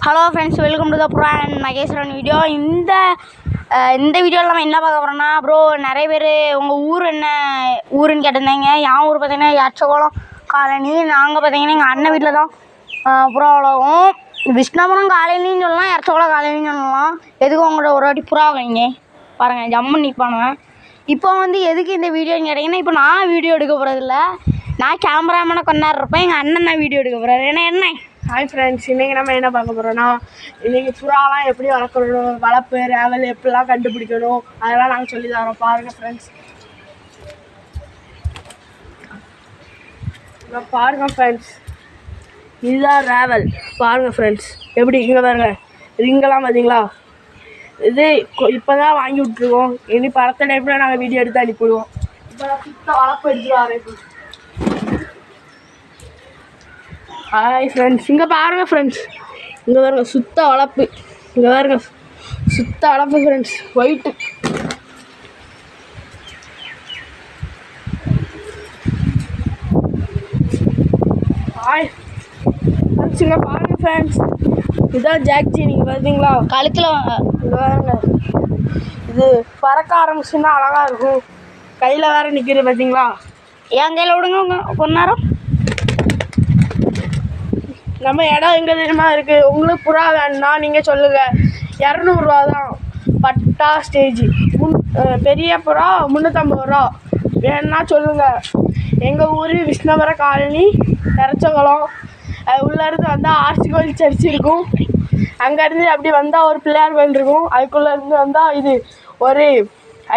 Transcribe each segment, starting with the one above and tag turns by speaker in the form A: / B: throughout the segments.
A: Hello friends, welcome to the bro and Maheswaran video. இந்த வீடியோவில் நம்ம என்ன பார்க்க போகிறோம்னா, ப்ரோ நிறைய பேர் உங்கள் ஊர் என்ன ஊருன்னு கேட்டிருந்தீங்க. என் ஊர் பார்த்தீங்கன்னா எர்ச்சகுளம் காலனி. நாங்கள் பார்த்தீங்கன்னா எங்கள் அண்ணன் வீட்டில் தான் புறா வளர்வோம். விஷ்ணாபுரம் காலனின்னு சொல்லலாம், எர்ச்சகுளம் காலனின்னு சொல்லலாம். எதுக்கு உங்களோட ஒரு வாட்டி புறா வைங்க பாருங்கள், ஜம்மு நிற்பானுவேன். இப்போ எதுக்கு இந்த வீடியோன்னு கேட்டிங்கன்னா, இப்போ நான் வீடியோ எடுக்க போகிறதில்ல, நான் கேமராமேனை கொண்டாடுறப்ப இருப்பேன். எங்கள் அண்ணன் தான் வீடியோ எடுக்க போகிறாரு. என்ன
B: ஹாய் ஃப்ரெண்ட்ஸ், இன்றைக்கி நம்ம என்ன பார்க்க போகிறோன்னா, இன்றைக்கி புறாலாம் எப்படி வளர்க்கணும், வளர்ப்பு ரேவல் எப்படிலாம் கண்டுபிடிக்கணும், அதெல்லாம் நாங்கள் சொல்லி தரோம். பாருங்கள் ஃப்ரெண்ட்ஸ், பாருங்கள் ஃப்ரெண்ட்ஸ், இதுதான் ரேவல். பாருங்கள் ஃப்ரெண்ட்ஸ், எப்படி இங்கே பாருங்கள், இங்கெல்லாம் பார்த்தீங்களா, இது இப்போ தான் வாங்கி விட்ருக்கோம். இனி படத்த டைமில் நாங்கள் வீடியோ எடுத்து அனுப்பிவிடுவோம். இப்போ நான் சுத்தம் வளர்ப்பு எடுத்துகிட்டு வரேன். ஹாய் ஃப்ரெண்ட்ஸ், இங்கே பாருங்கள் ஃப்ரெண்ட்ஸ், இங்கே பாருங்கள் சுத்த வளர்ப்பு, இங்கே பாருங்கள் சுத்த வளர்ப்பு ஃப்ரெண்ட்ஸ், ஒயிட்டு. ஹாய் ஃப்ரெண்ட்ஸ், இங்கே பாருங்கள் ஃப்ரெண்ட்ஸ், இதுதான் ஜாக்ஜி. நீங்கள் பார்த்தீங்களா
A: கழுத்தில்
B: இங்கே பாருங்க, இது பறக்க ஆரம்பிச்சுன்னா அழகாக இருக்கும். கையில் வேறு நிற்கிது பார்த்தீங்களா.
A: என் கையில் விடுங்க கொஞ்ச நேரம்.
B: நம்ம இடம் எங்கே தெரியுமா இருக்குது. உங்களுக்கு புறா வேணுன்னா நீங்கள் சொல்லுங்கள். 200 தான் பட்டா ஸ்டேஜ். பெரிய புறா 350 ரூபா. வேணுன்னா சொல்லுங்கள். எங்கள் ஊர் விஷ்ணாபுரம் காலனி, எர்ச்சகுளம். உள்ளேருந்து வந்தால் ஆர்சி கோயில் சர்ச் இருக்கும். அங்கேருந்து அப்படி வந்தால் ஒரு பிள்ளையார் கோயில் இருக்கும். அதுக்குள்ளேருந்து வந்தால் இது ஒரு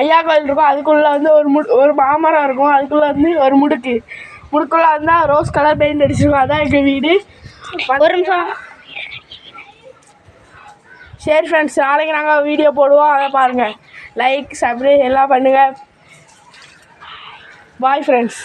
B: ஐயா கோயில் இருக்கும். அதுக்குள்ளே ஒரு மாமரம் இருக்கும். அதுக்குள்ளே ஒரு முடுக்குள்ளே வந்தால் ரோஸ் கலர் பெயிண்ட் அடிச்சிருக்கும். அதான் எங்கள் வீடு.
A: ஒரு நிமிஷம்.
B: சரி ஃப்ரெண்ட்ஸ், நாளைக்கு நாங்கள் வீடியோ போடுவோம். அதை பாருங்கள். லைக், சப்ஸ்கிரைப் எல்லாம் பண்ணுங்கள். Bye friends.